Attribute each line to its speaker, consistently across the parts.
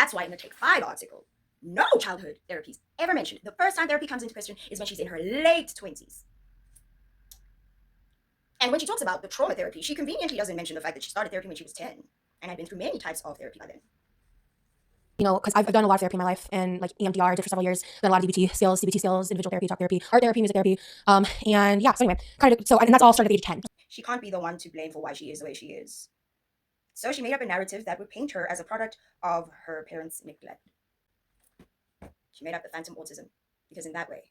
Speaker 1: That's why in the Take 5 article, no childhood therapies ever mentioned. The first time therapy comes into question is when she's in her late 20s. And when she talks about the trauma therapy, she conveniently doesn't mention the fact that she started therapy when she was 10 and had been through many types of therapy by then.
Speaker 2: You know, because I've done a lot of therapy in my life, and like EMDR, did for several years, done a lot of DBT skills, CBT skills, individual therapy, talk therapy, art therapy, music therapy, and yeah. So anyway, and that's all started at the age of 10.
Speaker 1: She can't be the one to blame for why she is the way she is. So she made up a narrative that would paint her as a product of her parents' neglect. She made up the phantom autism because in that way,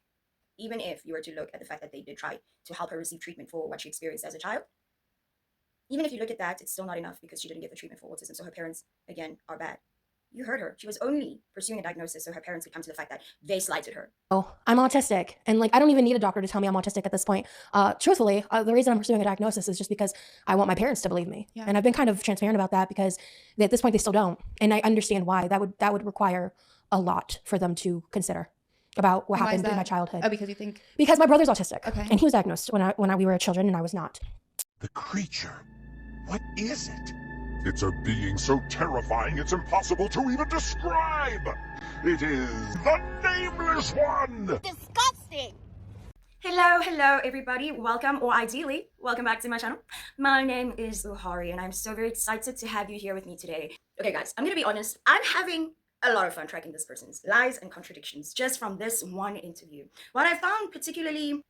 Speaker 1: even if you were to look at the fact that they did try to help her receive treatment for what she experienced as a child, even if you look at that, it's still not enough because she didn't get the treatment for autism. So her parents, again, are bad. You heard her. She was only pursuing a diagnosis so her parents could come to the fact that they slighted her.
Speaker 2: Oh, I'm autistic, and like I don't even need a doctor to tell me I'm autistic at this point. Truthfully, the reason I'm pursuing a diagnosis is just because I want my parents to believe me, and I've been kind of transparent about that because at this point they still don't, and I understand why. That would require a lot for them to consider about what happened in my childhood.
Speaker 3: Oh, because you think?
Speaker 2: Because my brother's autistic,
Speaker 3: Okay,
Speaker 2: and he was diagnosed when we were children, and I was not.
Speaker 4: The creature. What is it? It's a being so terrifying it's impossible to even describe. It is the Nameless One.
Speaker 5: Disgusting.
Speaker 1: Hello everybody. Welcome, or ideally, welcome back to my channel. My name is Uhari and I'm so very excited to have you here with me today. Okay guys, I'm gonna be honest, I'm having a lot of fun tracking this person's lies and contradictions just from this one interview. What I found particularly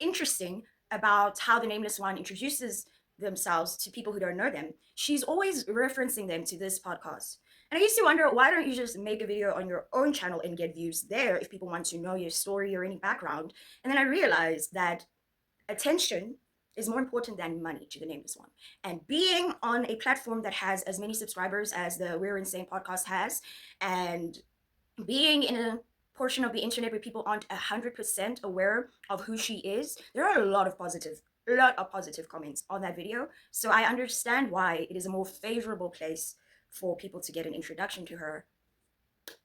Speaker 1: interesting about how the Nameless One introduces themselves to people who don't know them, she's always referencing them to this podcast. And I used to wonder, why don't you just make a video on your own channel and get views there if people want to know your story or any background? And then I realized that attention is more important than money to the Nameless One. And being on a platform that has as many subscribers as the We're Insane podcast has, and being in a portion of the internet where people aren't 100% aware of who she is, there are a lot of positive comments on that video. So I understand why it is a more favorable place for people to get an introduction to her. But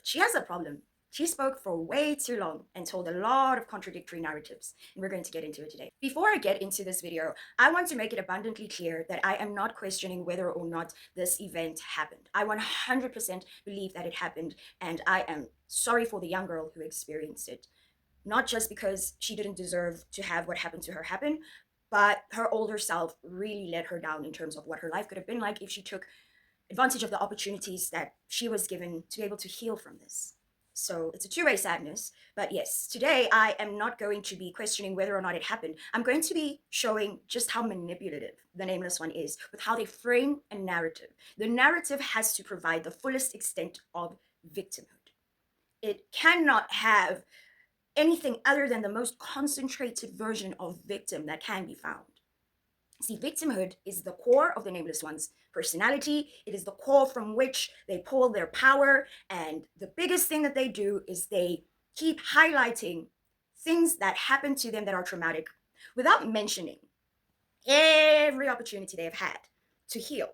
Speaker 1: she has a problem. She spoke for way too long and told a lot of contradictory narratives, and we're going to get into it today. Before I get into this video, I want to make it abundantly clear that I am not questioning whether or not this event happened. I 100% believe that it happened, and I am sorry for the young girl who experienced it. Not just because she didn't deserve to have what happened to her happen, but her older self really let her down in terms of what her life could have been like if she took advantage of the opportunities that she was given to be able to heal from this. So it's a two-way sadness. But yes, today I am not going to be questioning whether or not it happened. I'm going to be showing just how manipulative the Nameless One is with how they frame a narrative. The narrative has to provide the fullest extent of victimhood. It cannot have anything other than the most concentrated version of victim that can be found. See, victimhood is the core of the Nameless One's personality. It is the core from which they pull their power. And the biggest thing that they do is they keep highlighting things that happen to them that are traumatic without mentioning every opportunity they have had to heal.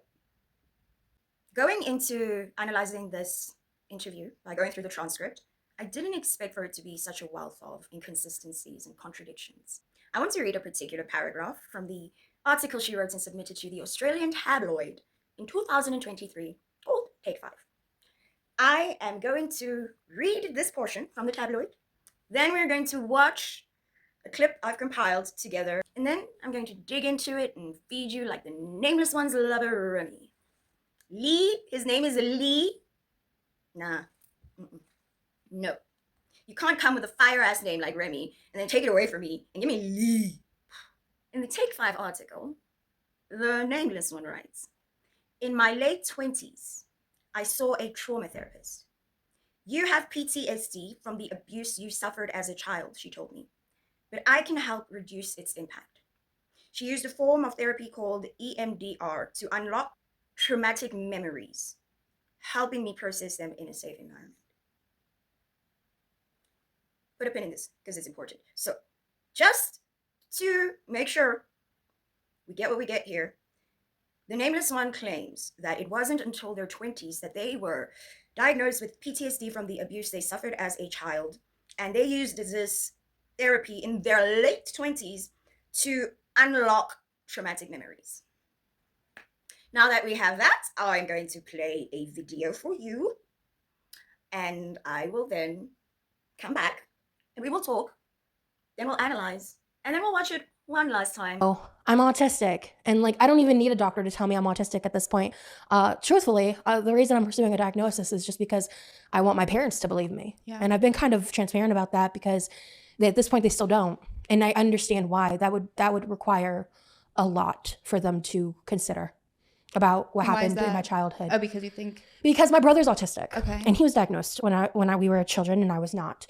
Speaker 1: Going into analyzing this interview, by going through the transcript, I didn't expect for it to be such a wealth of inconsistencies and contradictions. I want to read a particular paragraph from the article she wrote and submitted to the Australian tabloid in 2023 called Take 5. I am going to read this portion from the tabloid, then we're going to watch a clip I've compiled together, and then I'm going to dig into it and feed you like the Nameless One's lover, Remy. Lee, his name is Lee. Nah. No. You can't come with a fire-ass name like Remy and then take it away from me and give me Lee. In the Take 5 article, the Nameless One writes, "In my late 20s, I saw a trauma therapist. You have PTSD from the abuse you suffered as a child, she told me, but I can help reduce its impact. She used a form of therapy called EMDR to unlock traumatic memories, helping me process them in a safe environment." Put a pin in this because it's important. So just to make sure we get what we get here, the Nameless One claims that it wasn't until their 20s that they were diagnosed with PTSD from the abuse they suffered as a child, and they used this therapy in their late 20s to unlock traumatic memories. Now that we have that, I'm going to play a video for you and I will then come back and we will talk, then we'll analyze, and then we'll watch it one last time.
Speaker 2: Oh, I'm autistic. And like, I don't even need a doctor to tell me I'm autistic at this point. Truthfully, the reason I'm pursuing a diagnosis is just because I want my parents to believe me. And I've been kind of transparent about that because at this point they still don't. And I understand why. That would require a lot for them to consider about what happened in my childhood.
Speaker 3: Oh, because you think?
Speaker 2: Because my brother's autistic.
Speaker 3: Okay.
Speaker 2: And he was diagnosed when we were children and I was not.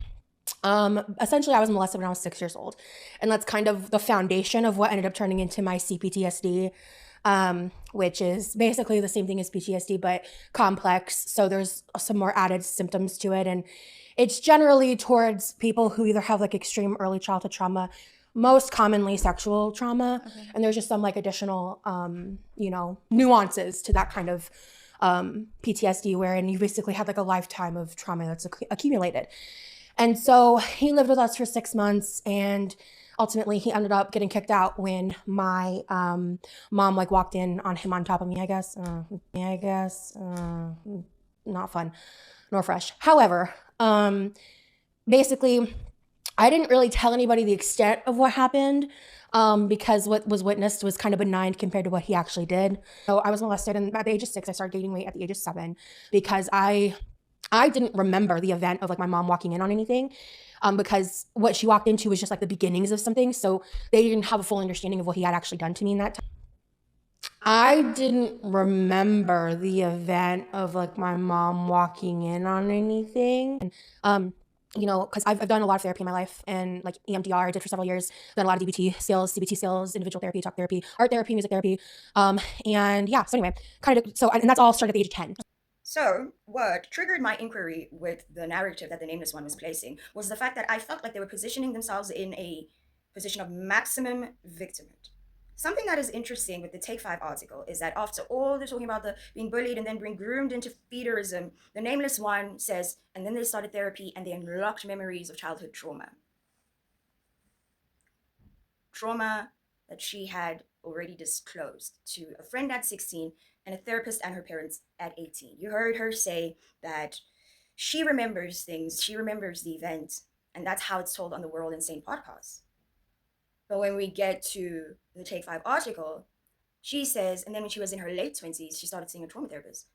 Speaker 2: Essentially I was molested when I was 6 years old. And that's kind of the foundation of what ended up turning into my CPTSD, which is basically the same thing as PTSD, but complex. So there's some more added symptoms to it. And it's generally towards people who either have like extreme early childhood trauma, most commonly sexual trauma.
Speaker 3: Okay.
Speaker 2: And there's just some like additional, nuances to that kind of PTSD wherein you basically had like a lifetime of trauma that's accumulated. And so he lived with us for 6 months and ultimately he ended up getting kicked out when my mom like walked in on him on top of me, I guess. Not fun nor fresh. However, basically I didn't really tell anybody the extent of what happened because what was witnessed was kind of benign compared to what he actually did. So I was molested and at the age of 6, I started gaining weight at the age of 7 because I didn't remember the event of like my mom walking in on anything because what she walked into was just like the beginnings of something. So they didn't have a full understanding of what he had actually done to me in that time. I didn't remember the event of like my mom walking in on anything. Because I've done a lot of therapy in my life and like EMDR I did for several years, done a lot of DBT skills, CBT skills, individual therapy, talk therapy, art therapy, music therapy. So anyway, and that's all started at the age of 10.
Speaker 1: So what triggered my inquiry with the narrative that the nameless one was placing was the fact that I felt like they were positioning themselves in a position of maximum victimhood. Something that is interesting with the Take 5 article is that after all they're talking about the being bullied and then being groomed into feederism, the nameless one says, and then they started therapy and they unlocked memories of childhood trauma. Trauma that she had already disclosed to a friend at 16 and a therapist and her parents at 18. You heard her say that she remembers things, she remembers the event, and that's how it's told on the World Insane podcast. But when we get to the Take 5 article, she says, and then when she was in her late 20s, she started seeing a trauma therapist.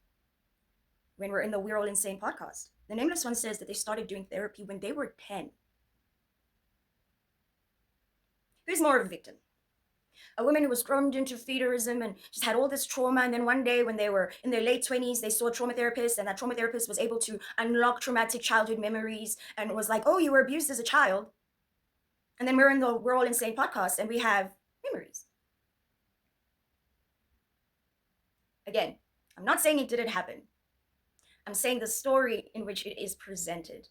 Speaker 1: When we're in the World Insane podcast, the nameless one says that they started doing therapy when they were 10. Who's more of a victim? A woman who was groomed into feederism and just had all this trauma, and then one day when they were in their late 20s, they saw a trauma therapist, and that trauma therapist was able to unlock traumatic childhood memories and was like, oh, you were abused as a child. And then we're in the We're All Insane podcast and we have memories. Again, I'm not saying it didn't happen. I'm saying the story in which it is presented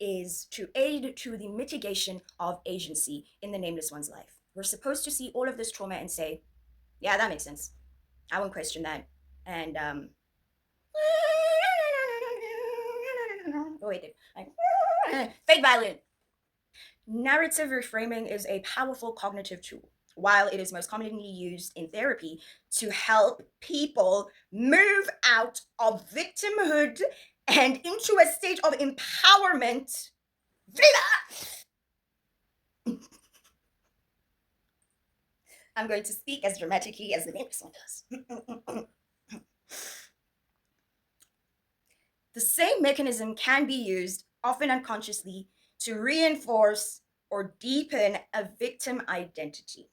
Speaker 1: is to aid to the mitigation of agency in the nameless one's life. We're supposed to see all of this trauma and say, yeah, that makes sense. I won't question that. And oh wait, fake violin. Narrative reframing is a powerful cognitive tool. While it is most commonly used in therapy to help people move out of victimhood and into a state of empowerment. I'm going to speak as dramatically as the nameless one does. The same mechanism can be used, often unconsciously, to reinforce or deepen a victim identity.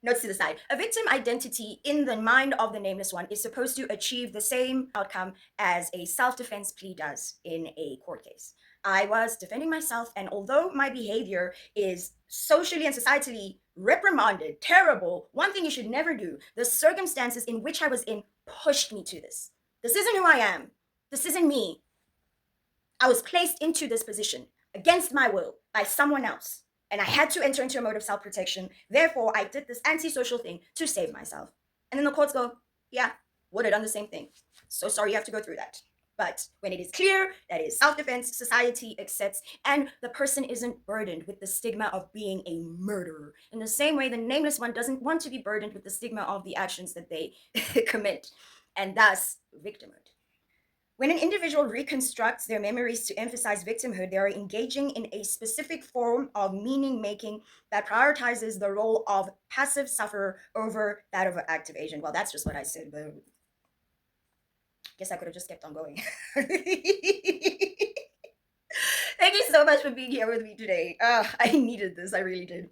Speaker 1: Notes to the side. A victim identity in the mind of the nameless one is supposed to achieve the same outcome as a self-defense plea does in a court case. I was defending myself, and although my behavior is socially and societally reprimanded, terrible, one thing you should never do, the circumstances in which I was in pushed me to this. This isn't who I am. This isn't me. I was placed into this position against my will by someone else. And I had to enter into a mode of self-protection. Therefore, I did this antisocial thing to save myself. And then the courts go, yeah, would have done the same thing. So sorry you have to go through that. But when it is clear that it is self-defense, society accepts, and the person isn't burdened with the stigma of being a murderer. In the same way, the nameless one doesn't want to be burdened with the stigma of the actions that they commit, and thus victimhood. When an individual reconstructs their memories to emphasize victimhood, they are engaging in a specific form of meaning making that prioritizes the role of passive sufferer over that of active agent. Well, that's just what I said, but I guess I could have just kept on going. Thank you so much for being here with me today. I needed this, I really did.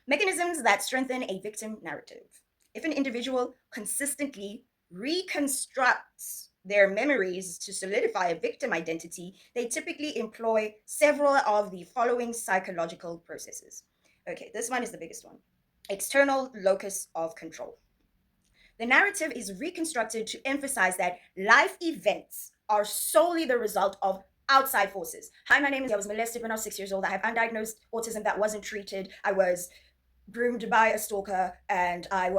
Speaker 1: Mechanisms that strengthen a victim narrative. If an individual consistently reconstructs their memories to solidify a victim identity, they typically employ several of the following psychological processes. Okay, this one is the biggest one. External locus of control. The narrative is reconstructed to emphasize that life events are solely the result of outside forces. Hi, my name is, I was molested when I was 6 years old. I have undiagnosed autism that wasn't treated. I was groomed by a stalker, and I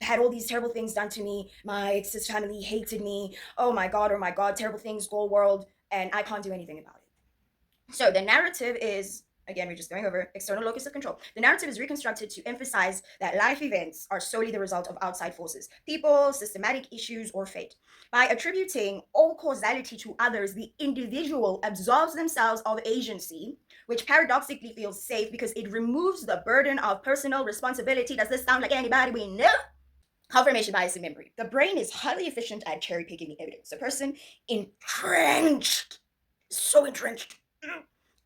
Speaker 1: had all these terrible things done to me. My ex's family hated me. Oh my god, terrible things, goal world, and I can't do anything about it. So the narrative is, again, we're just going over external locus of control. The narrative is reconstructed to emphasize that life events are solely the result of outside forces, people, systematic issues, or fate. By attributing all causality to others, the individual absolves themselves of agency, which paradoxically feels safe because it removes the burden of personal responsibility. Does this sound like anybody we know? Confirmation bias in memory. The brain is highly efficient at cherry picking evidence. A person so entrenched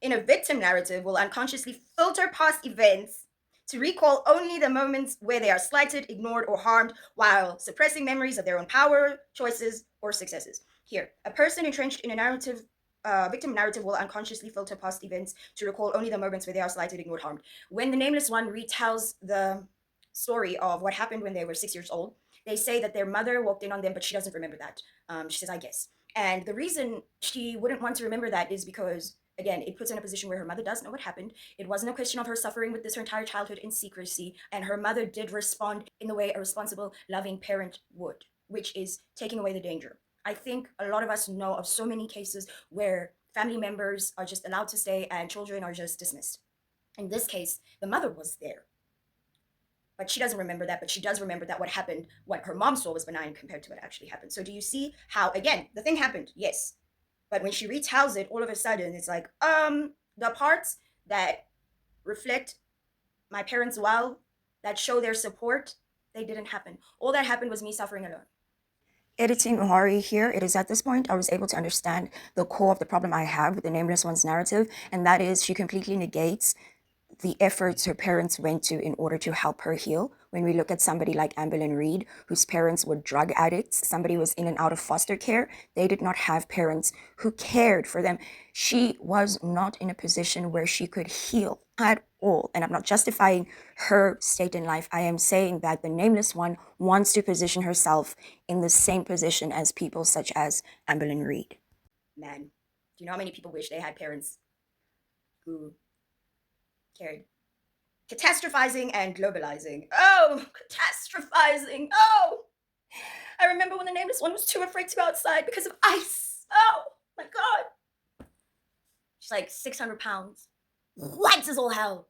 Speaker 1: in a victim narrative will unconsciously filter past events to recall only the moments where they are slighted, ignored, or harmed, while suppressing memories of their own power, choices, or successes. Here, a person entrenched in a narrative victim narrative will unconsciously filter past events to recall only the moments where they are slighted, ignored, harmed. When the nameless one retells the story of what happened when they were 6 years old, they say that their mother walked in on them, but she doesn't remember that. She says, I guess. And the reason she wouldn't want to remember that is because, again, it puts her in a position where her mother does know what happened. It wasn't a question of her suffering with this her entire childhood in secrecy, and her mother did respond in the way a responsible, loving parent would, which is taking away the danger. I think a lot of us know of so many cases where family members are just allowed to stay and children are just dismissed. In this case, the mother was there, but she doesn't remember that, but she does remember that what happened, what her mom saw was benign compared to what actually happened. So do you see how, again, the thing happened, yes, but when she retells it, all of a sudden, it's like, the parts that reflect my parents well, that show their support, they didn't happen. All that happened was me suffering alone. Editing Uhari here, it is at this point I was able to understand the core of the problem I have with the Nameless One's narrative, and that is she completely negates the efforts her parents went to in order to help her heal. When we look at somebody like Amberlynn Reed, whose parents were drug addicts, somebody who was in and out of foster care, they did not have parents who cared for them. She was not in a position where she could heal at all. And I'm not justifying her state in life. I am saying that the Nameless One wants to position herself in the same position as people such as Amberlynn Reed. Man, do you know how many people wish they had parents who cared? Catastrophizing and globalizing. Oh, catastrophizing. Oh, I remember when the Nameless One was too afraid to go outside because of ice. Oh my God. She's like 600 pounds. White as all hell.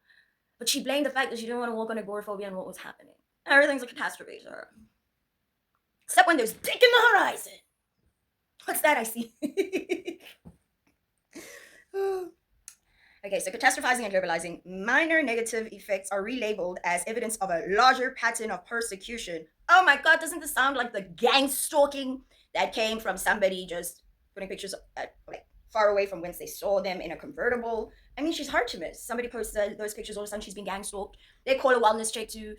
Speaker 1: But she blamed the fact that she didn't want to walk on agoraphobia and what was happening. Everything's a catastrophe to her. Except when there's dick in the horizon. What's that I see? Okay, so catastrophizing and globalizing. Minor negative effects are relabeled as evidence of a larger pattern of persecution. Oh my God, doesn't this sound like the gang stalking that came from somebody just putting pictures at, like, far away from whence they saw them in a convertible? I mean, she's hard to miss. Somebody posts those pictures, all of a sudden she's being gang stalked. They call a wellness check to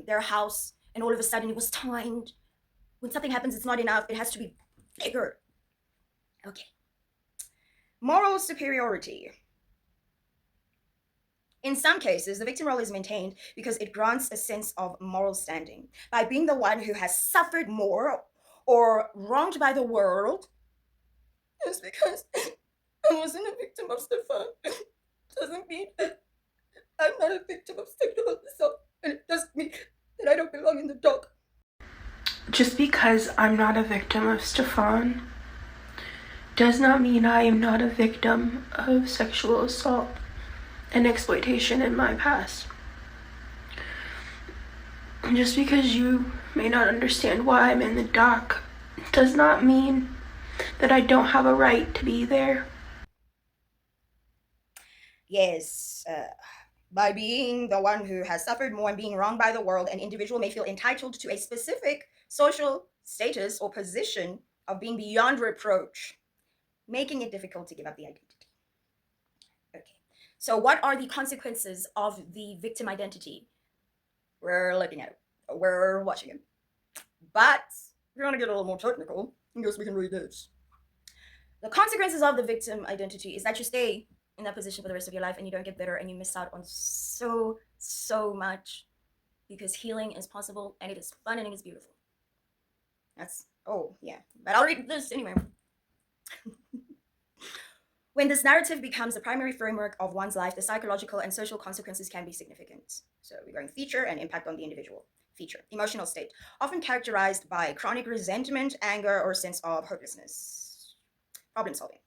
Speaker 1: their house, and all of a sudden it was timed. When something happens, it's not enough. It has to be bigger. Okay. Moral superiority. In some cases, the victim role is maintained because it grants a sense of moral standing. By being the one who has suffered more or wronged by the world, just because I wasn't a victim of Stefan doesn't mean that I'm not a victim of sexual assault, and it doesn't mean that I don't belong in the dock.
Speaker 3: Just because I'm not a victim of Stefan does not mean I am not a victim of sexual assault and exploitation in my past. Just because you may not understand why I'm in the dock does not mean that I don't have a right to be there.
Speaker 1: Yes, by being the one who has suffered more and being wronged by the world, an individual may feel entitled to a specific social status or position of being beyond reproach, making it difficult to give up the identity. Okay, so what are the consequences of the victim identity? We're looking at it, we're watching it. But if you want to get a little more technical, I guess we can read this. The consequences of the victim identity is that you stay in that position for the rest of your life and you don't get better and you miss out on so much, because healing is possible and it is fun and it is beautiful. That's, oh yeah, but I'll read this anyway. When this narrative becomes the primary framework of one's life, the psychological and social consequences can be significant. So we're going feature and impact on the individual. Feature, emotional state, often characterized by chronic resentment, anger, or sense of hopelessness. Problem solving.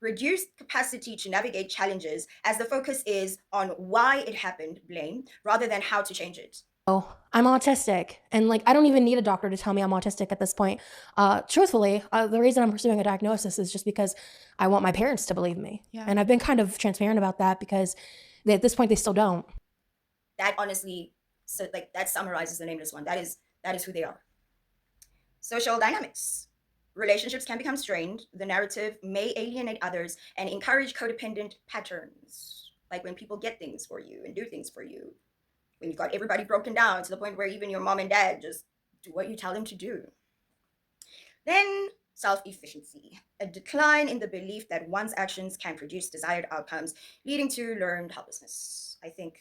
Speaker 1: Reduced capacity to navigate challenges as the focus is on why it happened, blame, rather than how to change it.
Speaker 2: Oh, I'm autistic. And like, I don't even need a doctor to tell me I'm autistic at this point. Truthfully, the reason I'm pursuing a diagnosis is just because I want my parents to believe me. And I've been kind of transparent about that because at this point they still don't.
Speaker 1: That honestly, so like that summarizes the nameless one. That is who they are. Social dynamics. Relationships can become strained. The narrative may alienate others and encourage codependent patterns. Like when people get things for you and do things for you. When you've got everybody broken down to the point where even your mom and dad just do what you tell them to do. Then self-efficiency, a decline in the belief that one's actions can produce desired outcomes, leading to learned helplessness. I think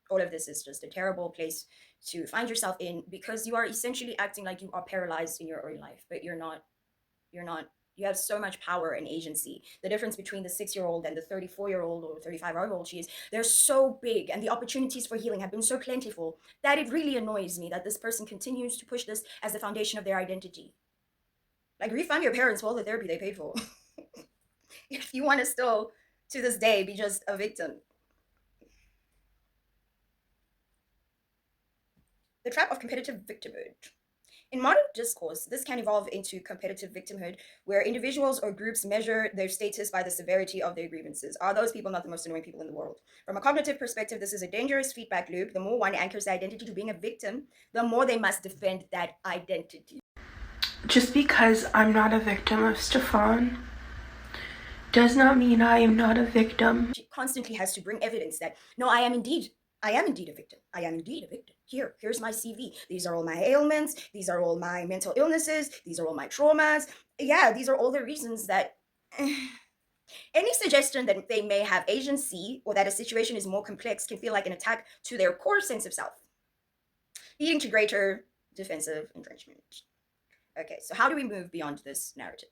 Speaker 1: all of this is just a terrible place to find yourself in, because you are essentially acting like you are paralyzed in your own life, but you're not. You have so much power and agency. The difference between the 6-year-old and the 34-year-old or 35-year-old she is, they're so big, and the opportunities for healing have been so plentiful that it really annoys me that this person continues to push this as the foundation of their identity. Like, refund your parents for all the therapy they paid for. If you want to still, to this day, be just a victim. The trap of competitive victimhood. In modern discourse, this can evolve into competitive victimhood, where individuals or groups measure their status by the severity of their grievances. Are those people not the most annoying people in the world? From a cognitive perspective, this is a dangerous feedback loop. The more one anchors their identity to being a victim, the more they must defend that identity.
Speaker 3: Just because I'm not a victim of Stefan does not mean I am not a victim.
Speaker 1: She constantly has to bring evidence that, no, I am indeed a victim. I am indeed a victim. Here's my CV. These are all my ailments. These are all my mental illnesses. These are all my traumas. Yeah, these are all the reasons that any suggestion that they may have agency or that a situation is more complex can feel like an attack to their core sense of self, leading to greater defensive entrenchment. Okay, so how do we move beyond this narrative?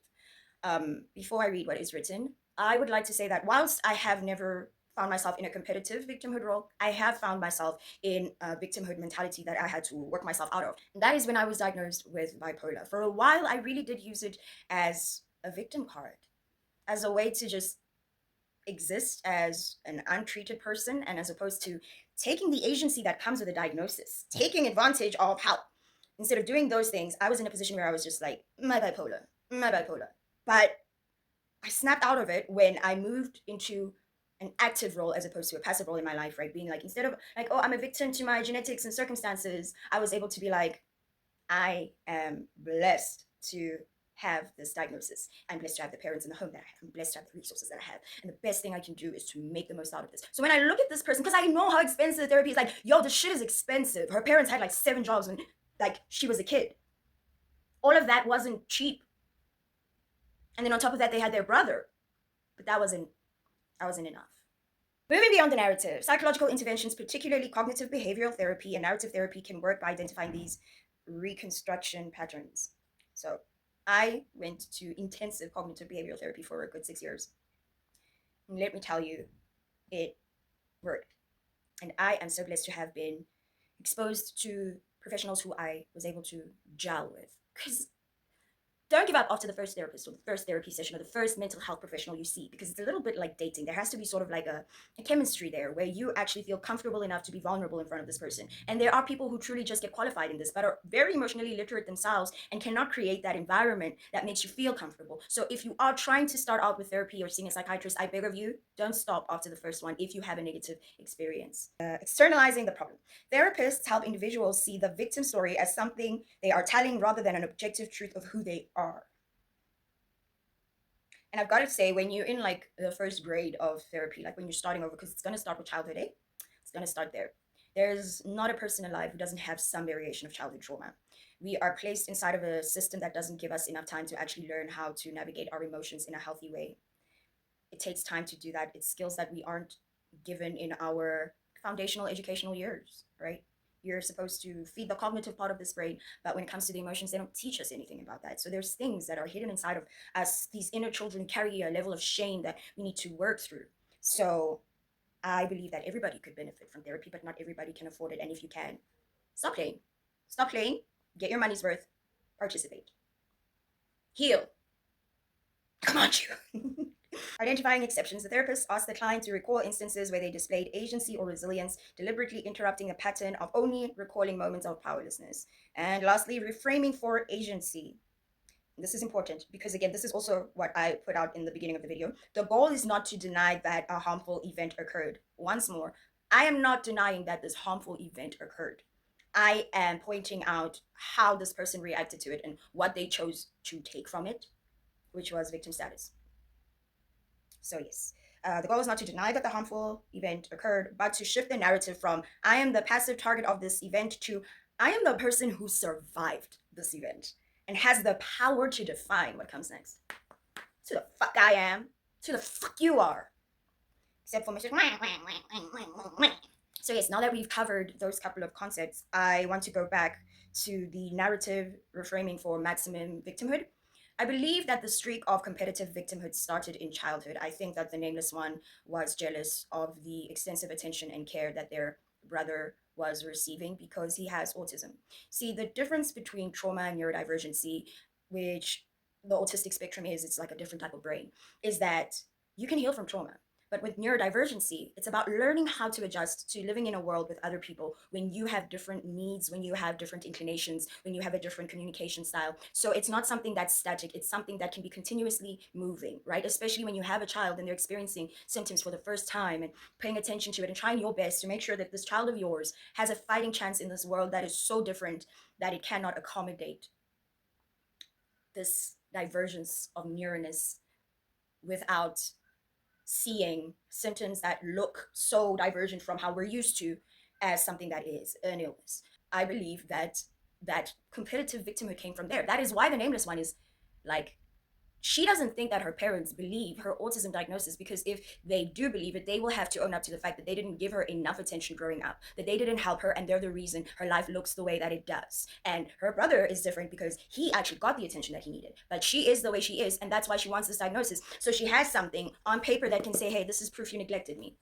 Speaker 1: Before I read what is written, I would like to say that whilst I have never found myself in a competitive victimhood role, I have found myself in a victimhood mentality that I had to work myself out of. And that is when I was diagnosed with bipolar. For a while, I really did use it as a victim card, as a way to just exist as an untreated person, and as opposed to taking the agency that comes with a diagnosis, taking advantage of help. Instead of doing those things, I was in a position where I was just like, my bipolar. But I snapped out of it when I moved into an active role as opposed to a passive role in my life, right? Being like, instead of like, oh, I'm a victim to my genetics and circumstances, I was able to be like, I am blessed to have this diagnosis. I'm blessed to have the parents in the home that I have. I'm blessed to have the resources that I have. And the best thing I can do is to make the most out of this. So when I look at this person, because I know how expensive the therapy is, like, yo, this shit is expensive. Her parents had like 7 jobs when like she was a kid. All of that wasn't cheap. And then on top of that, they had their brother. But that wasn't enough. Moving beyond the narrative, psychological interventions, particularly cognitive behavioral therapy and narrative therapy, can work by identifying these reconstruction patterns. So I went to intensive cognitive behavioral therapy for a good 6 years. And let me tell you, it worked. And I am so blessed to have been exposed to professionals who I was able to gel with. Because don't give up after the first therapist or the first therapy session or the first mental health professional you see, because it's a little bit like dating. There has to be sort of like a chemistry there where you actually feel comfortable enough to be vulnerable in front of this person. And there are people who truly just get qualified in this but are very emotionally literate themselves and cannot create that environment that makes you feel comfortable. So if you are trying to start out with therapy or seeing a psychiatrist, I beg of you, don't stop after the first one if you have a negative experience. Externalizing the problem. Therapists help individuals see the victim story as something they are telling rather than an objective truth of who they are. And I've got to say, when you're in like the first grade of therapy, like when you're starting over, because it's going to start with childhood, eh? It's going to start there. There's not a person alive who doesn't have some variation of childhood trauma. We are placed inside of a system that doesn't give us enough time to actually learn how to navigate our emotions in a healthy way. It takes time to do that. It's skills that we aren't given in our foundational educational years, right? You're supposed to feed the cognitive part of this brain, but when it comes to the emotions, they don't teach us anything about that. So there's things that are hidden inside of us. These inner children carry a level of shame that we need to work through. So I believe that everybody could benefit from therapy, but not everybody can afford it. And if you can, stop playing. Stop playing, get your money's worth, participate. Heal. Come on, you. Identifying exceptions. The therapist asks the client to recall instances where they displayed agency or resilience, deliberately interrupting a pattern of only recalling moments of powerlessness. And lastly, reframing for agency. This is important because, again, this is also what I put out in the beginning of the video. The goal is not to deny that a harmful event occurred. Once more, I am not denying that this harmful event occurred. I am pointing out how this person reacted to it and what they chose to take from it, which was victim status. So yes, the goal is not to deny that the harmful event occurred, but to shift the narrative from I am the passive target of this event to I am the person who survived this event and has the power to define what comes next. To the fuck I am, to the fuck you are. Except for Mr. So yes, now that we've covered those couple of concepts, I want to go back to the narrative reframing for maximum victimhood. I believe that the streak of competitive victimhood started in childhood. I think that the nameless one was jealous of the extensive attention and care that their brother was receiving because he has autism. See, the difference between trauma and neurodivergency, which the autistic spectrum is, it's like a different type of brain, is that you can heal from trauma. But with neurodivergency, it's about learning how to adjust to living in a world with other people when you have different needs, when you have different inclinations, when you have a different communication style. So it's not something that's static. It's something that can be continuously moving, right? Especially when you have a child and they're experiencing symptoms for the first time and paying attention to it and trying your best to make sure that this child of yours has a fighting chance in this world that is so different that it cannot accommodate this divergence of neurness without seeing symptoms that look so divergent from how we're used to as something that is an illness. I believe that competitive victimhood came from there. That is why the nameless one is like, she doesn't think that her parents believe her autism diagnosis, because if they do believe it, they will have to own up to the fact that they didn't give her enough attention growing up, that they didn't help her, and they're the reason her life looks the way that it does. And her brother is different because he actually got the attention that he needed, but she is the way she is, and that's why she wants this diagnosis. So she has something on paper that can say, hey, this is proof you neglected me.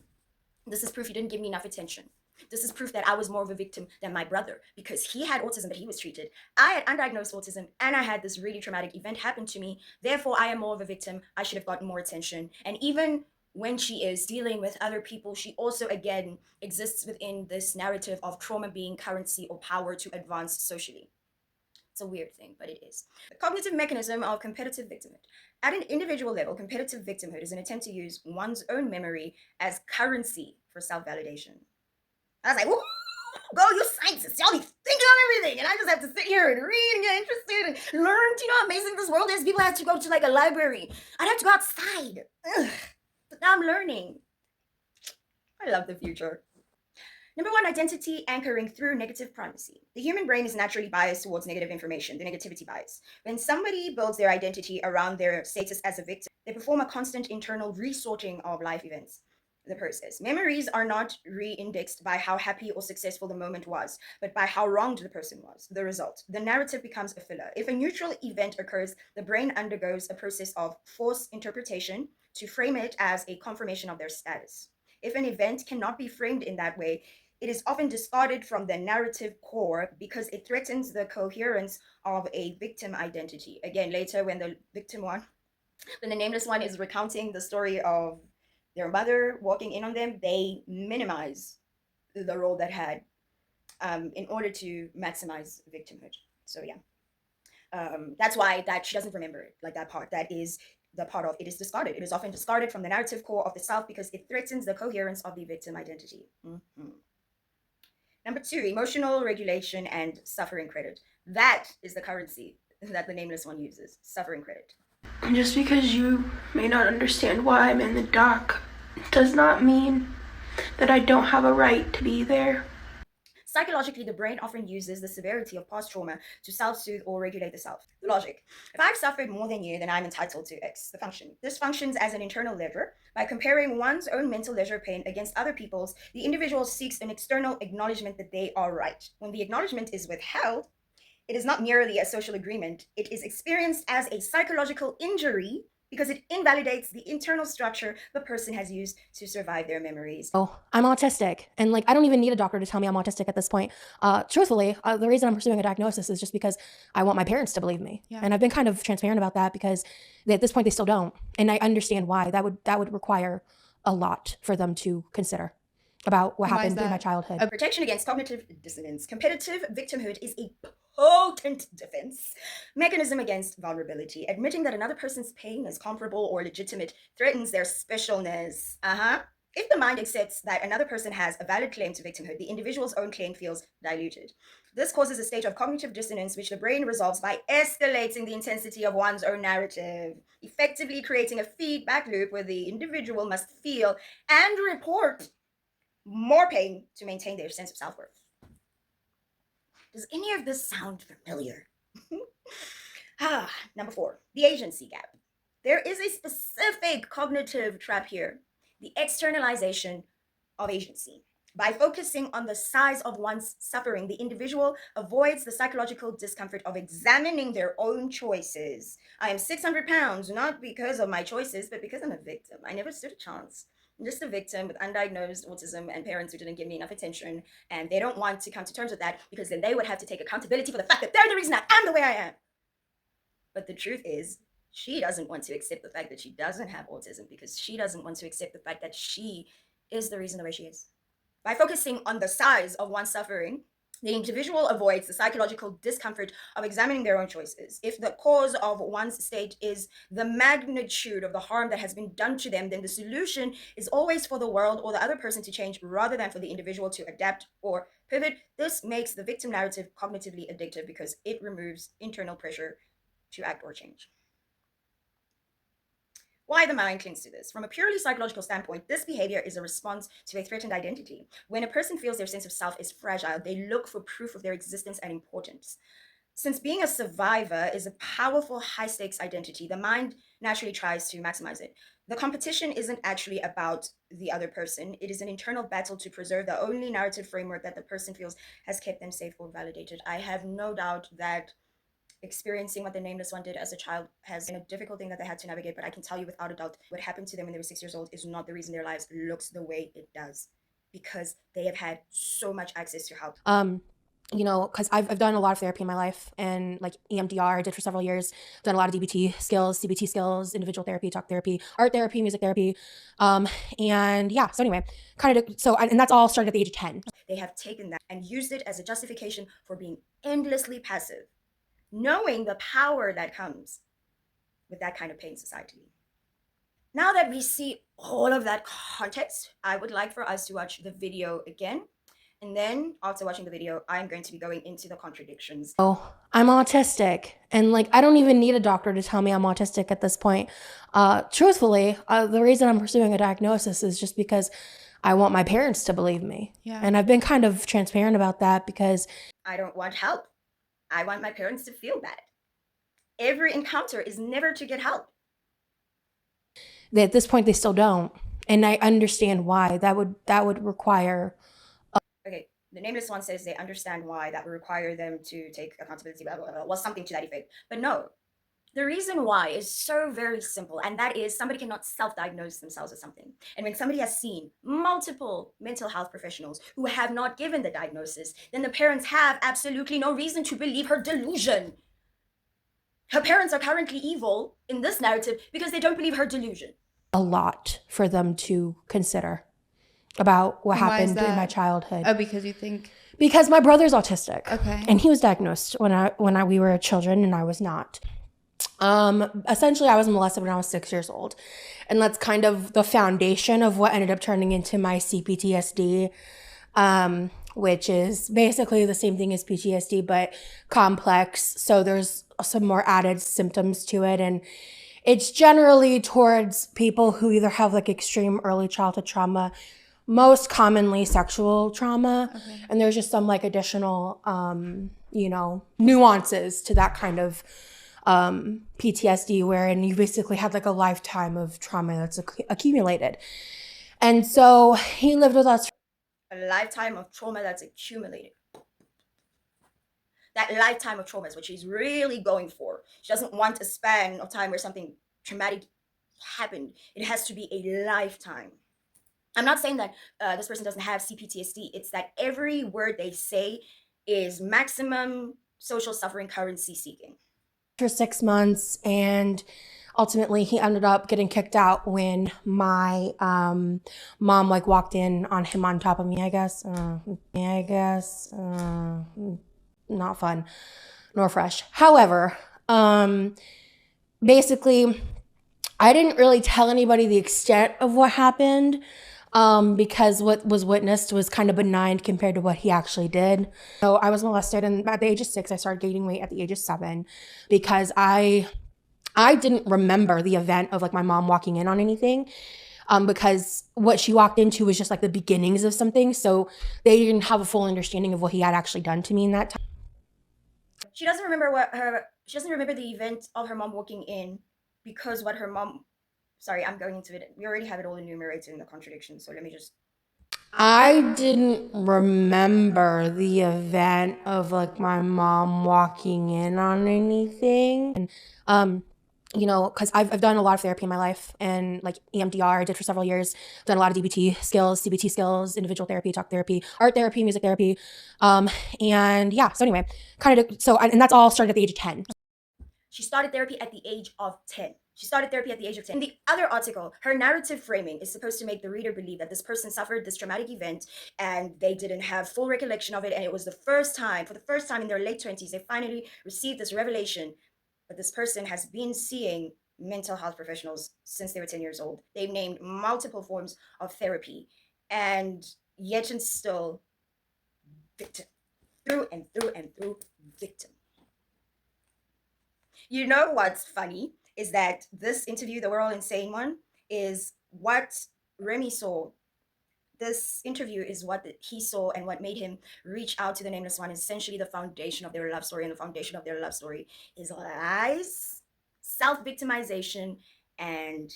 Speaker 1: This is proof you didn't give me enough attention. This is proof that I was more of a victim than my brother because he had autism, but he was treated. I had undiagnosed autism and I had this really traumatic event happen to me. Therefore, I am more of a victim. I should have gotten more attention. And even when she is dealing with other people, she also, again, exists within this narrative of trauma being currency or power to advance socially. It's a weird thing, but it is. The cognitive mechanism of competitive victimhood. At an individual level, competitive victimhood is an attempt to use one's own memory as currency for self-validation. I was like, woo, go, you scientists, y'all be thinking on everything. And I just have to sit here and read and get interested and learn. Do you know how amazing this world is? People have to go to like a library. I'd have to go outside. Ugh. But now I'm learning. I love the future. Number one, identity anchoring through negative primacy. The human brain is naturally biased towards negative information, the negativity bias. When somebody builds their identity around their status as a victim, they perform a constant internal resorting of life events. The process. Memories are not re-indexed by how happy or successful the moment was, but by how wronged the person was. The result. The narrative becomes a filler. If a neutral event occurs, the brain undergoes a process of force interpretation to frame it as a confirmation of their status. If an event cannot be framed in that way, It is often discarded from the narrative core because it threatens the coherence of a victim identity. Again, later when the victim one, when the nameless one is recounting the story of their mother walking in on them, they minimize the role that had in order to maximize victimhood. So yeah, that's why that she doesn't remember it, like that part. That is the part of it is discarded. It is often discarded from the narrative core of the self because it threatens the coherence of the victim identity. Number two, emotional regulation and suffering credit. That is the currency that the nameless one uses, suffering credit.
Speaker 3: Just because you may not understand why I'm in the dark does not mean that I don't have a right to be there.
Speaker 1: Psychologically, the brain often uses the severity of past trauma to self-soothe or regulate the self. The logic. If I've suffered more than you, then I'm entitled to X, the function. This functions as an internal lever. By comparing one's own mental leisure pain against other people's, the individual seeks an external acknowledgement that they are right. When the acknowledgement is withheld, it is not merely a social agreement. It is experienced as a psychological injury because it invalidates the internal structure the person has used to survive their memories.
Speaker 2: Oh, I'm autistic. And like, I don't even need a doctor to tell me I'm autistic at this point. Truthfully, the reason I'm pursuing a diagnosis is just because I want my parents to believe me. And I've been kind of transparent about that because at this point they still don't. And I understand why. That would require a lot for them to consider about what happened in my childhood.
Speaker 1: A protection against cognitive dissonance. Competitive victimhood is a potent defense mechanism against vulnerability. Admitting that another person's pain is comparable or legitimate threatens their specialness. If the mind accepts that another person has a valid claim to victimhood, the individual's own claim feels diluted. This causes a state of cognitive dissonance, which the brain resolves by escalating the intensity of one's own narrative, effectively creating a feedback loop where the individual must feel and report more pain to maintain their sense of self-worth. Does any of this sound familiar? Number four, the agency gap. There is a specific cognitive trap here, the externalization of agency. By focusing on the size of one's suffering, the individual avoids the psychological discomfort of examining their own choices. I am 600 pounds, not because of my choices, but because I'm a victim. I never stood a chance. I'm just a victim with undiagnosed autism and parents who didn't give me enough attention, and they don't want to come to terms with that because then they would have to take accountability for the fact that they're the reason I am the way I am. But the truth is, she doesn't want to accept the fact that she doesn't have autism because she doesn't want to accept the fact that she is the reason the way she is. By focusing on the size of one's suffering, the individual avoids the psychological discomfort of examining their own choices. If the cause of one's state is the magnitude of the harm that has been done to them, then the solution is always for the world or the other person to change rather than for the individual to adapt or pivot. This makes the victim narrative cognitively addictive because it removes internal pressure to act or change. Why the mind clings to this? From a purely psychological standpoint, this behavior is a response to a threatened identity. When a person feels their sense of self is fragile, they look for proof of their existence and importance. Since being a survivor is a powerful high-stakes identity, the mind naturally tries to maximize it. The competition isn't actually about the other person. It is an internal battle to preserve the only narrative framework that the person feels has kept them safe or validated. I have no doubt that experiencing what the nameless one did as a child has been a difficult thing that they had to navigate, but I can tell you without a doubt what happened to them when they were 6 years old is not the reason their lives looks the way it does, because they have had so much access to help.
Speaker 2: You know, because I've done a lot of therapy in my life, and like EMDR I did for several years. I've done a lot of DBT skills, CBT skills, individual therapy, talk therapy, art therapy, music therapy. And yeah, so anyway, and that's all started at the age of 10.
Speaker 1: They have taken that and used it as a justification for being endlessly passive, knowing the power that comes with that kind of pain societally. Now that we see all of that context, I would like for us to watch the video again. And then after watching the video, I'm going to be going into the contradictions.
Speaker 2: Oh, I'm autistic. And like, I don't even need a doctor to tell me I'm autistic at this point. Truthfully, the reason I'm pursuing a diagnosis is just because I want my parents to believe me. And I've been kind of transparent about that because
Speaker 1: I don't want help. I want my parents to feel bad. Every encounter is never to get help.
Speaker 2: At this point, they still don't. And I understand why. That would require...
Speaker 1: Okay, the nameless one says they understand why that would require them to take accountability, blah, blah, blah, well, something to that effect. But no, The reason why is so very simple, and that is somebody cannot self diagnose themselves with something. And when somebody has seen multiple mental health professionals who have not given the diagnosis, then the parents have absolutely no reason to believe her delusion. Her parents are currently evil in this narrative because they don't believe her delusion.
Speaker 2: A lot for them to consider about what
Speaker 5: And why is
Speaker 2: happened in my
Speaker 5: that?
Speaker 2: childhood.
Speaker 5: Oh, because you think.
Speaker 2: Because my brother's autistic.
Speaker 5: Okay.
Speaker 2: And he was diagnosed when we were children and I was not. Essentially I was molested when I was 6 years old. And that's kind of the foundation of what ended up turning into my CPTSD, which is basically the same thing as PTSD, but complex. So there's some more added symptoms to it. And it's generally towards people who either have like extreme early childhood trauma, most commonly sexual trauma.
Speaker 5: Okay.
Speaker 2: And there's just some like additional, nuances to that kind of PTSD, wherein you basically had like a lifetime of trauma that's accumulated. And so he lived with us.
Speaker 1: A lifetime of trauma that's accumulated. That lifetime of trauma is what she's really going for. She doesn't want a span of time where something traumatic happened. It has to be a lifetime. I'm not saying that this person doesn't have CPTSD. It's that every word they say is maximum social suffering currency seeking.
Speaker 2: For 6 months, and ultimately he ended up getting kicked out when my mom like walked in on him on top of me, I guess. Not fun nor fresh. However, basically I didn't really tell anybody the extent of what happened, because what was witnessed was kind of benign compared to what he actually did. So I was molested, and at the age of 6, I started gaining weight at the age of 7 because I didn't remember the event of like my mom walking in on anything, because what she walked into was just like the beginnings of something. So they didn't have a full understanding of what he had actually done to me in that time.
Speaker 1: She doesn't remember the event of her mom walking in because what her mom. Sorry, I'm going into it. We already have it all enumerated in the contradictions, so let me just.
Speaker 2: I didn't remember the event of like my mom walking in on anything. And, because I've done a lot of therapy in my life, and like EMDR I did for several years. I've done a lot of DBT skills, CBT skills, individual therapy, talk therapy, art therapy, music therapy. And yeah, so anyway, and that's all started at the age of 10.
Speaker 1: She started therapy at the age of 10. In the other article, her narrative framing is supposed to make the reader believe that this person suffered this traumatic event and they didn't have full recollection of it. And it was for the first time in their late 20s, they finally received this revelation. But this person has been seeing mental health professionals since they were 10 years old. They've named multiple forms of therapy, and yet and still victim. Through and through and through, victim. You know what's funny is that this interview, the We're All Insane one, is what Remy saw. This interview is what he saw and what made him reach out to the Nameless One. Is essentially the foundation of their love story, and the foundation of their love story is lies, self-victimization, and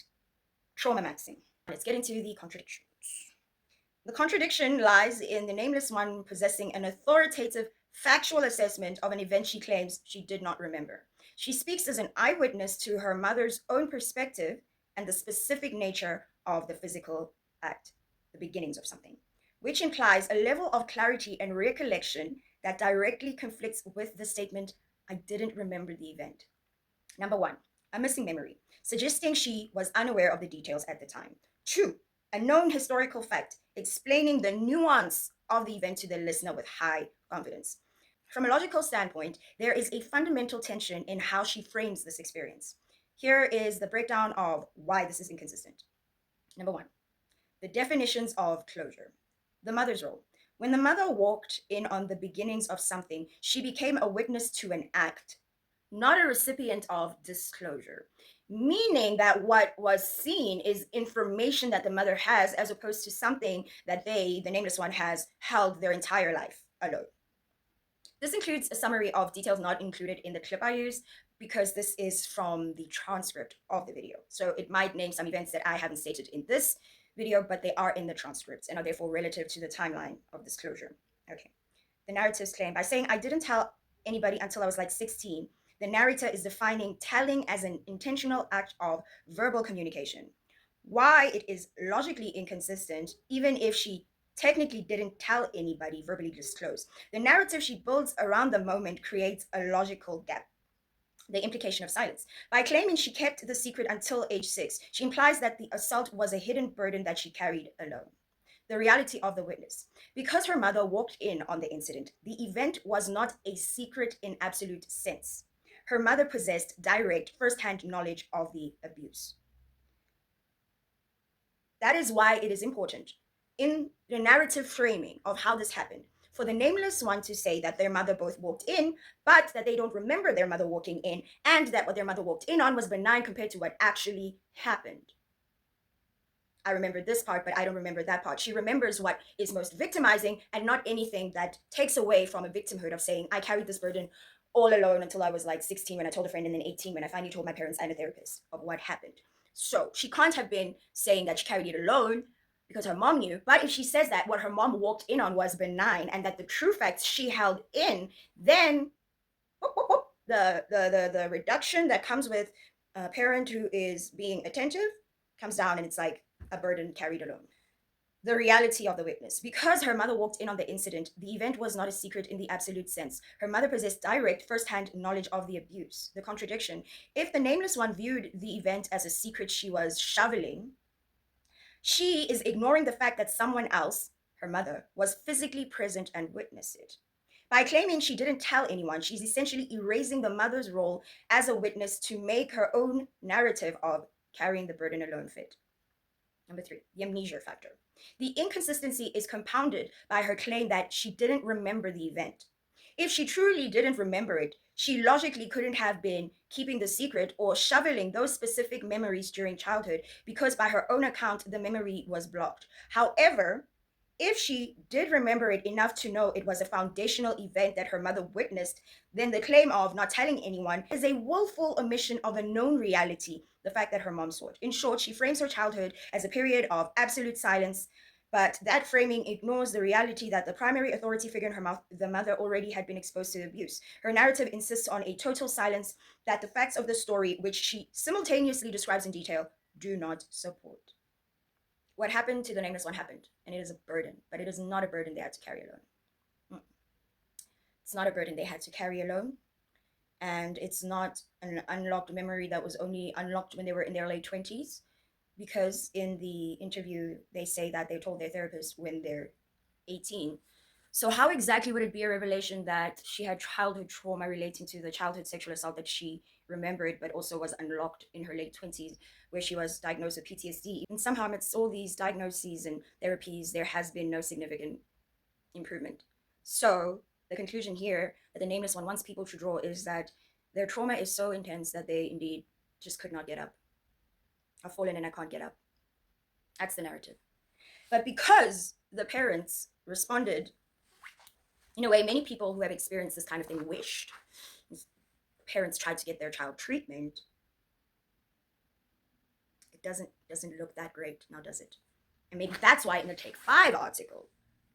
Speaker 1: trauma maxing. Let's get into the contradictions. The contradiction lies in the Nameless One possessing an authoritative, factual assessment of an event she claims she did not remember. She speaks as an eyewitness to her mother's own perspective and the specific nature of the physical act, the beginnings of something, which implies a level of clarity and recollection that directly conflicts with the statement, I didn't remember the event. Number 1, a missing memory, suggesting she was unaware of the details at the time. 2, a known historical fact, explaining the nuance of the event to the listener with high confidence. From a logical standpoint, there is a fundamental tension in how she frames this experience. Here is the breakdown of why this is inconsistent. Number 1, the definitions of closure. The mother's role. When the mother walked in on the beginnings of something, she became a witness to an act, not a recipient of disclosure. Meaning that what was seen is information that the mother has, as opposed to something that the Nameless One, has held their entire life alone. This includes a summary of details not included in the clip I used, because this is from the transcript of the video. So it might name some events that I haven't stated in this video, but they are in the transcripts and are therefore relative to the timeline of disclosure. Okay. The narratives claim, by saying I didn't tell anybody until I was like 16, The narrator is defining telling as an intentional act of verbal communication. Why it is logically inconsistent, even if she technically didn't tell anybody, verbally disclose. The narrative she builds around the moment creates a logical gap. The implication of silence. By claiming she kept the secret until age 6, she implies that the assault was a hidden burden that she carried alone. The reality of the witness. Because her mother walked in on the incident, the event was not a secret in absolute sense. Her mother possessed direct, first-hand knowledge of the abuse. That is why it is important in the narrative framing of how this happened for the nameless one to say that their mother both walked in, but that they don't remember their mother walking in, and that what their mother walked in on was benign compared to what actually happened. I remember this part, but I don't remember that part. She remembers what is most victimizing and not anything that takes away from a victimhood of saying, I carried this burden all alone until I was like 16 when I told a friend, and then 18 when I finally told my parents and a therapist of what happened. So she can't have been saying that she carried it alone because her mom knew. But if she says that what her mom walked in on was benign and that the true facts she held in, then the reduction that comes with a parent who is being attentive comes down, and it's like a burden carried alone. The reality of the witness. Because her mother walked in on the incident, the event was not a secret in the absolute sense. Her mother possessed direct, first-hand knowledge of the abuse. The contradiction. If the nameless one viewed the event as a secret she was shoveling, she is ignoring the fact that someone else, her mother, was physically present and witnessed it. By claiming she didn't tell anyone, she's essentially erasing the mother's role as a witness to make her own narrative of carrying the burden alone fit. Number 3, the amnesia factor. The inconsistency is compounded by her claim that she didn't remember the event. If she truly didn't remember it, she logically couldn't have been keeping the secret or shoveling those specific memories during childhood because by her own account, the memory was blocked. However, if she did remember it enough to know it was a foundational event that her mother witnessed, then the claim of not telling anyone is a willful omission of a known reality, the fact that her mom saw it. In short, she frames her childhood as a period of absolute silence, but that framing ignores the reality that the primary authority figure in her mouth, the mother, already had been exposed to abuse. Her narrative insists on a total silence that the facts of the story, which she simultaneously describes in detail, do not support. What happened to the nameless one happened, and it is a burden, but it is not a burden they had to carry alone. It's not a burden they had to carry alone, and it's not an unlocked memory that was only unlocked when they were in their late 20s, because in the interview, they say that they told their therapist when they're 18. So how exactly would it be a revelation that she had childhood trauma relating to the childhood sexual assault that she remembered, but also was unlocked in her late 20s, where she was diagnosed with PTSD? And somehow amidst all these diagnoses and therapies, there has been no significant improvement. So the conclusion here that the nameless one wants people to draw is that their trauma is so intense that they indeed just could not get up. I've fallen and I can't get up. That's the narrative. But because the parents responded in a way many people who have experienced this kind of thing wished, parents tried to get their child treatment, it doesn't look that great now, does it? And maybe that's why in the Take 5 article,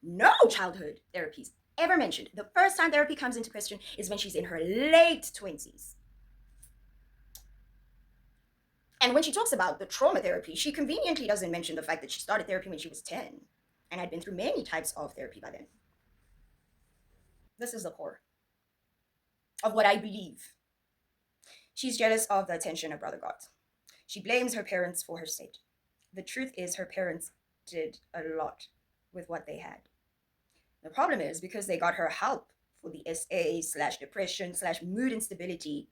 Speaker 1: no childhood therapies ever mentioned. The first time therapy comes into question is when she's in her late 20s. And when she talks about the trauma therapy, she conveniently doesn't mention the fact that she started therapy when she was 10 and had been through many types of therapy by then. This is the core of what I believe. She's jealous of the attention her brother got. She blames her parents for her state. The truth is her parents did a lot with what they had. The problem is because they got her help for the SA/depression/mood instability.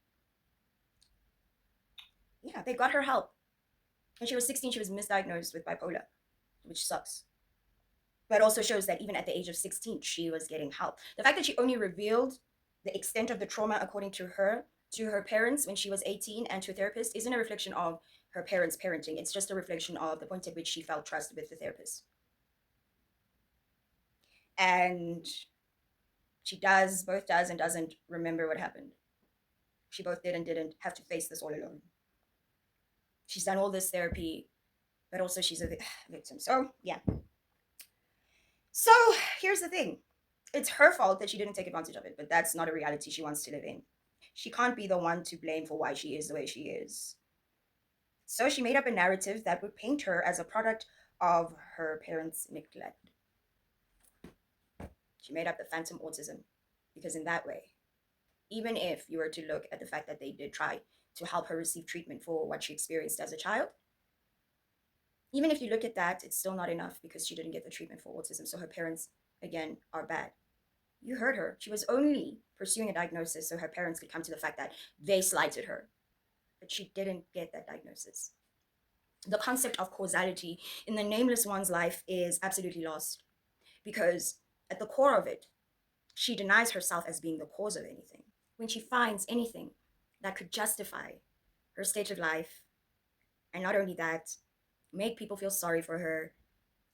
Speaker 1: Yeah, they got her help. When she was 16, she was misdiagnosed with bipolar, which sucks. But also shows that even at the age of 16, she was getting help. The fact that she only revealed the extent of the trauma, according to her parents when she was 18 and to a therapist isn't a reflection of her parents' parenting. It's just a reflection of the point at which she felt trust with the therapist. And she both does and doesn't remember what happened. She both did and didn't have to face this all alone. She's done all this therapy, but also she's a victim. So, yeah. So, here's the thing. It's her fault that she didn't take advantage of it, but that's not a reality she wants to live in. she can't be the one to blame for why she is the way she is. So she made up a narrative that would paint her as a product of her parents' neglect. She made up the phantom autism because, in that way, even if you were to look at the fact that they did try to help her receive treatment for what she experienced as a child, even if you look at that, it's still not enough because she didn't get the treatment for autism. So her parents, again, are bad. You heard her. She was only pursuing a diagnosis so her parents could come to the fact that they slighted her. But she didn't get that diagnosis. The concept of causality in the nameless one's life is absolutely lost because at the core of it, she denies herself as being the cause of anything. When she finds anything that could justify her state of life, and not only that, make people feel sorry for her,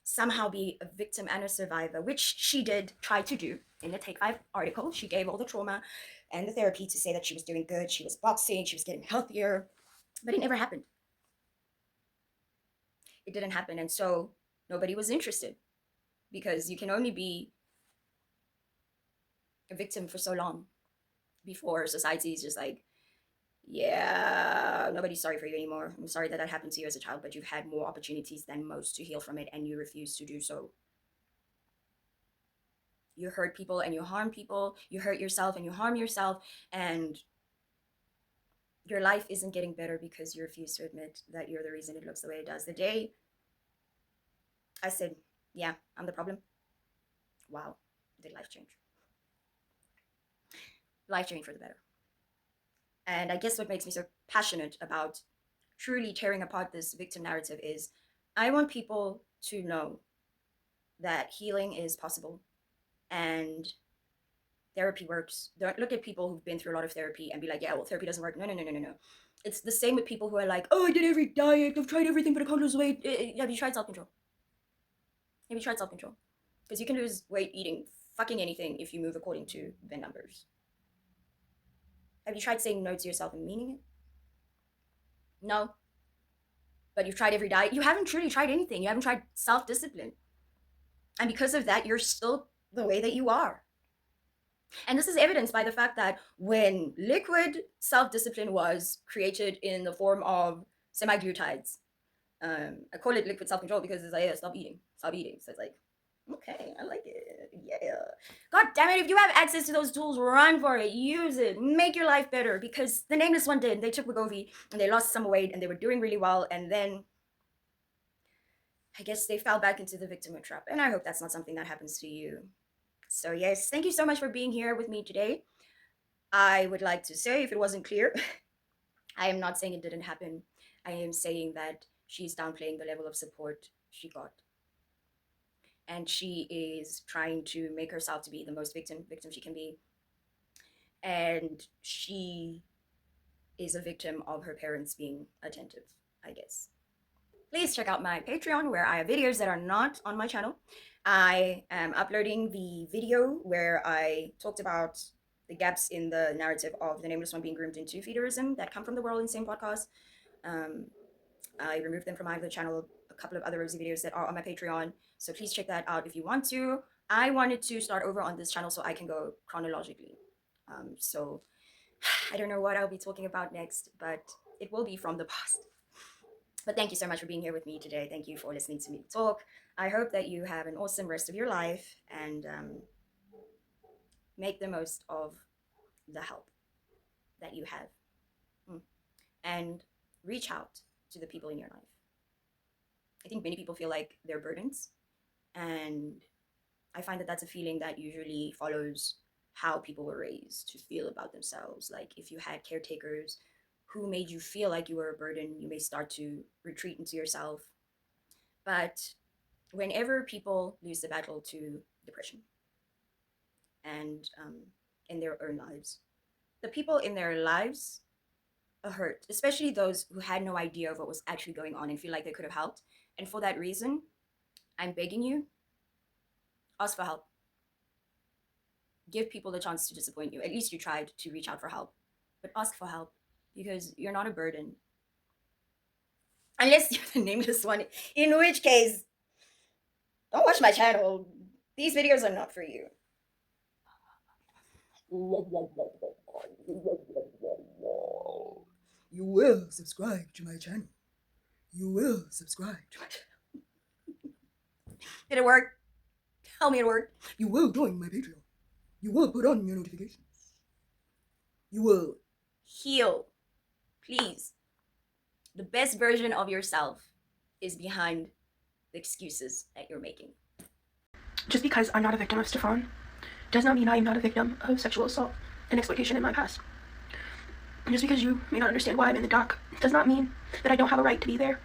Speaker 1: somehow be a victim and a survivor, which she did try to do in the Take 5 article. She gave all the trauma and the therapy to say that she was doing good, she was boxing, she was getting healthier, but it never happened. It didn't happen, and so nobody was interested because you can only be a victim for so long before society is just like, yeah, nobody's sorry for you anymore. I'm sorry that happened to you as a child, but you've had more opportunities than most to heal from it, and you refuse to do so. You hurt people and you harm people. You hurt yourself and you harm yourself, and your life isn't getting better because you refuse to admit that you're the reason it looks the way it does. The day I said, yeah, I'm the problem, wow, did life change. Life changed for the better. And I guess what makes me so passionate about truly tearing apart this victim narrative is I want people to know that healing is possible and therapy works. Don't look at people who've been through a lot of therapy and be like, yeah, well, therapy doesn't work. No. It's the same with people who are like, oh, I did every diet, I've tried everything, but I can't lose weight. Have you tried self-control? Have you tried self-control? Because you can lose weight eating fucking anything if you move according to the numbers. Have you tried saying no to yourself and meaning it? No. But you've tried every diet. You haven't truly tried anything. You haven't tried self-discipline. And because of that, you're still the way that you are. And this is evidenced by the fact that when liquid self-discipline was created in the form of semaglutides, I call it liquid self-control because it's like, yeah, stop eating. So it's like, okay, I like it. Yeah. God damn it, if you have access to those tools, run for it. Use it. Make your life better, because the nameless one did. They took Wegovy and they lost some weight and they were doing really well, and then I guess they fell back into the victimhood trap. And I hope that's not something that happens to you. So yes, thank you so much for being here with me today. I would like to say, if it wasn't clear, I am not saying it didn't happen. I am saying that she's downplaying the level of support she got. And she is trying to make herself to be the most victim she can be. And she is a victim of her parents being attentive, I guess. Please check out my Patreon, where I have videos that are not on my channel. I am uploading the video where I talked about the gaps in the narrative of the nameless one being groomed into feederism that come from the World Insane podcast. I removed them from either channel, a couple of other Rosie videos that are on my Patreon. So please check that out if you want to. I wanted to start over on this channel so I can go chronologically. So I don't know what I'll be talking about next, but it will be from the past. But thank you so much for being here with me today. Thank you for listening to me talk. I hope that you have an awesome rest of your life and make the most of the help that you have. And reach out to the people in your life. I think many people feel like they're burdens, and I find that that's a feeling that usually follows how people were raised to feel about themselves. Like if you had caretakers who made you feel like you were a burden, you may start to retreat into yourself. But whenever people lose the battle to depression and in their own lives, the people in their lives are hurt, especially those who had no idea of what was actually going on and feel like they could have helped. And for that reason, I'm begging you, ask for help. Give people the chance to disappoint you. At least you tried to reach out for help, but ask for help, because you're not a burden. Unless you're the nameless one, in which case, don't watch my channel. These videos are not for you. You will subscribe to my channel. You will subscribe to my channel. Did it work? Tell me it worked. You will join my Patreon. You will put on your notifications. You will heal. Please. The best version of yourself is behind the excuses that you're making.
Speaker 3: Just because I'm not a victim of Stefan does not mean I am not a victim of sexual assault and exploitation in my past. Just because you may not understand why I'm in the dock does not mean that I don't have a right to be there.